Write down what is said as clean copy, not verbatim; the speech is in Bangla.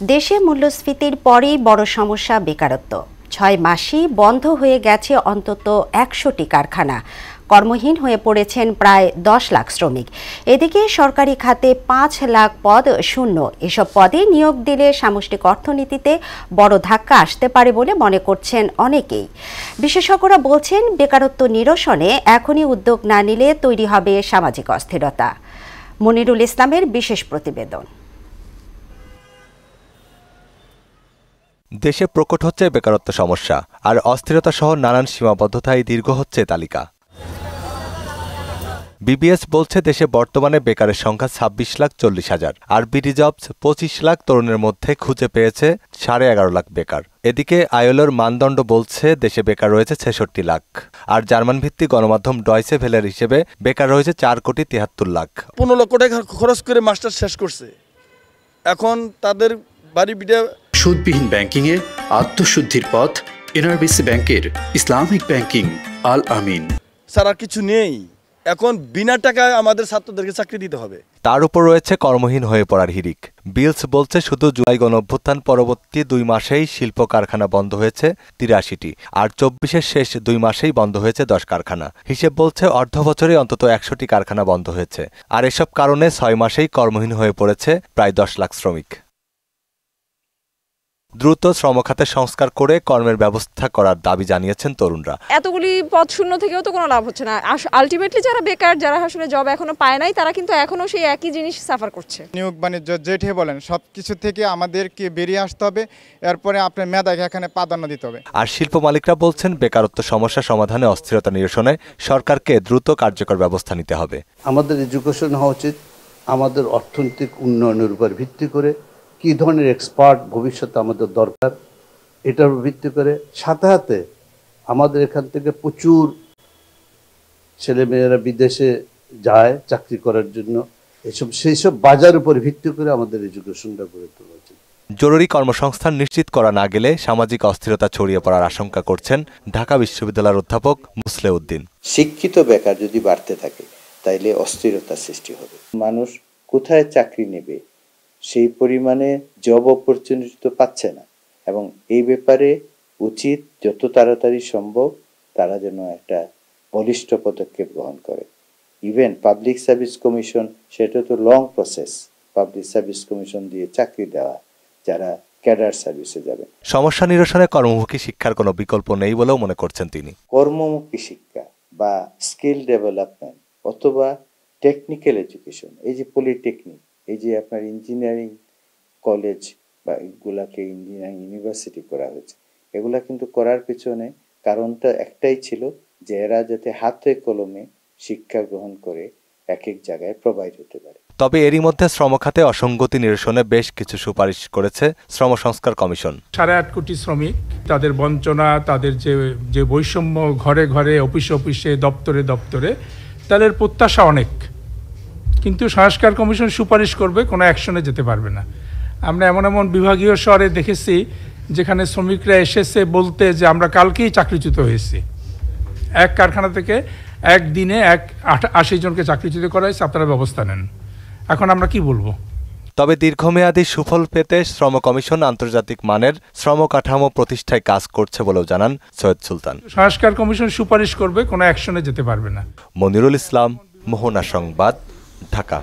দেশে মূল্যস্ফীতির পরেই বড় সমস্যা বেকারত্ব। ৬ মাসেই বন্ধ হয়ে গেছে অন্তত ১০০টি কারখানা। কর্মহীন হয়ে পড়েছেন প্রায় ১০ লাখ শ্রমিক। এদিকে সরকারি খাতে ৫ লাখ পদ শূন্য। এসব পদে নিয়োগ দিলে সামষ্টিক অর্থনীতিতে বড় ধাক্কা আসতে পারে বলে মনে করছেন অনেকেই। বিশেষজ্ঞরা বলছেন, বেকারত্ব নিরসনে এখনই উদ্যোগ না নিলে তৈরি হবে সামাজিক অস্থিরতা। মনিরুল ইসলামের বিশেষ প্রতিবেদন। দেশে প্রকট হচ্ছে বেকারত্ব সমস্যা, আর অস্থিরতা সহ নানান সীমাবদ্ধতায় দীর্ঘ হচ্ছে তালিকা। বিবিএস বলছে, দেশে বর্তমানে বেকারের সংখ্যা ২৬,৪০,০০০, আর বিডি জবস ২৫ লাখ তরুণের মধ্যে খুঁজে পেয়েছে ১১.৫ লাখ বেকার। এদিকে আইএলওর মানদণ্ড বলছে দেশে বেকার রয়েছে ৬৬ লাখ, আর জার্মান ভিত্তিক গণমাধ্যম ডয়চে ভেলের হিসেবে বেকার রয়েছে ৪,৭৩,০০,০০০। ১৫ লক্ষ টাকা খরচ করে মাস্টার শেষ করছে, এখন তাদের বাড়ি বিড়ে। সুদবিহীন ব্যাংকিংয়ে আত্মশুদ্ধির পথ এনআরবিসি ব্যাংকের ইসলামিক ব্যাংকিং আল আমিন। স্যার আর কিছু নেই, এখন বিনা টাকায় আমাদের ছাত্রদেরকে চাকরি দিতে হবে। তার উপর রয়েছে কর্মহীন হয়ে পড়ার হিড়িক। বিলস বলছে, শুধু জুলাই গণঅভ্যুত্থান পরবর্তী ২ মাসেই শিল্প কারখানা বন্ধ হয়েছে ৮৩টি, আর ২৪-এর শেষ ২ মাসেই বন্ধ হয়েছে ১০ কারখানা। হিসেব বলছে অর্ধ বছরে অন্তত ১০০টি কারখানা বন্ধ হয়েছে, আর এসব কারণে ৬ মাসেই কর্মহীন হয়ে পড়েছে প্রায় ১০ লাখ শ্রমিক। দ্রুত শ্রমখাতে সংস্কার করে কর্মের ব্যবস্থা করার দাবি জানিয়েছেন তরুণরা। এতগুলি পদ শূন্য থেকেও তো কোনো লাভ হচ্ছে না। আলটিমেটলি যারা বেকার, যারা আসলে জব এখনো পায় নাই, তারা কিন্তু এখনো সেই একই জিনিস সাফার করছে। নিয়োগ বাণিজ্য যেটি বলেন, সবকিছু থেকে আমাদেরকে বেরিয়ে আসতে হবে, এরপরে আপনার মেধাকে এখানে প্রাধান্য দিতে হবে। আর শিল্প মালিকরা বলছেন, বেকারত্ব সমস্যা সমাধানে, অস্থিরতা নিরসনে সরকারকে দ্রুত কার্যকর ব্যবস্থা নিতে হবে। আমাদের এডুকেশন হওয়া উচিত আমাদের অর্থনৈতিক উন্নয়নের উপর ভিত্তি করে, কী ধরনের এক্সপার্ট ভবিষ্যতে আমাদের দরকার এটার উপর ভিত্তি করে। সাথে সাথে আমাদের এখান থেকে প্রচুর ছেলেমেয়েরা বিদেশে যায় চাকরি করার জন্য, সেই সব বাজার উপর ভিত্তি করে আমাদের এডুকেশনটা গড়ে তোলা উচিত। জরুরি কর্মসংস্থান নিশ্চিত করা না গেলে সামাজিক অস্থিরতা ছড়িয়ে পড়ার আশঙ্কা করছেন ঢাকা বিশ্ববিদ্যালয়ের অধ্যাপক মুসলেউদ্দিন। শিক্ষিত বেকার যদি বাড়তে থাকে তাইলে অস্থিরতা সৃষ্টি হবে। মানুষ কোথায় চাকরি নেবে সেই পরিমাণে জব অপরচুনিটি তো পাচ্ছে না, এবং এই ব্যাপারে উচিত যত তাড়াতাড়ি সম্ভব তারা যেন একটা বলিষ্ঠ পদক্ষেপ গ্রহণ করে। ইভেন পাবলিক সার্ভিস কমিশন, সেটা তো long process. Public service commission দিয়ে চাকরি দেওয়া যারা ক্যাডার সার্ভিসে যাবে। সমস্যা নিরসনে কর্মমুখী শিক্ষার কোনো বিকল্প নেই বলেও মনে করছেন তিনি। কর্মমুখী শিক্ষা বা স্কিল ডেভেলপমেন্ট অথবা টেকনিক্যাল এডুকেশন, এই যে পলিটেকনিক, এই যে আপনার ইঞ্জিনিয়ারিং কলেজ বা এগুলাকে ইঞ্জিনিয়ারিং ইউনিভার্সিটি করা হয়েছে, এগুলা কিন্তু করার পিছনে কারণটা একটাই ছিল যে এরা যাতে হাতে কলমে শিক্ষা গ্রহণ করে এক এক জায়গায় প্রোভাইড হতে পারে। তবে এরই মধ্যে শ্রমখাতে অসঙ্গতি নিরসনে বেশ কিছু সুপারিশ করেছে শ্রম সংস্কার কমিশন। ৮.৫ কোটি শ্রমিক, তাদের বঞ্চনা, তাদের যে বৈষম্য, ঘরে ঘরে, অফিসে অফিসে, দপ্তরে দপ্তরে, তাদের প্রত্যাশা অনেক, কিন্তু সংস্কার কমিশন সুপারিশ করবে, কোনো অ্যাকশনে যেতে পারবে না। আমরা এমন এমন বিভাগীয় শহরে দেখেছি যেখানে শ্রমিকরা এসেছে বলতে যে আমরা কালকেই চাকরিচ্যুত হয়েছি। এক কারখানা থেকে একদিনে ৮০ জনকে চাকরিচ্যুত করা হয়েছে, আপনারা ব্যবস্থা নেন। এখন আমরা কি বলবো? তবে দীর্ঘমেয়াদী সুফল পেতে শ্রম কমিশন আন্তর্জাতিক মানের শ্রম কাঠামো প্রতিষ্ঠায় কাজ করছে বলেও জানান সৈয়দ সুলতান। সংস্কার কমিশন সুপারিশ করবে, কোনো অ্যাকশনে যেতে পারবে না। মনিরুল ইসলাম, মোহনা সংবাদ, ঢাকা।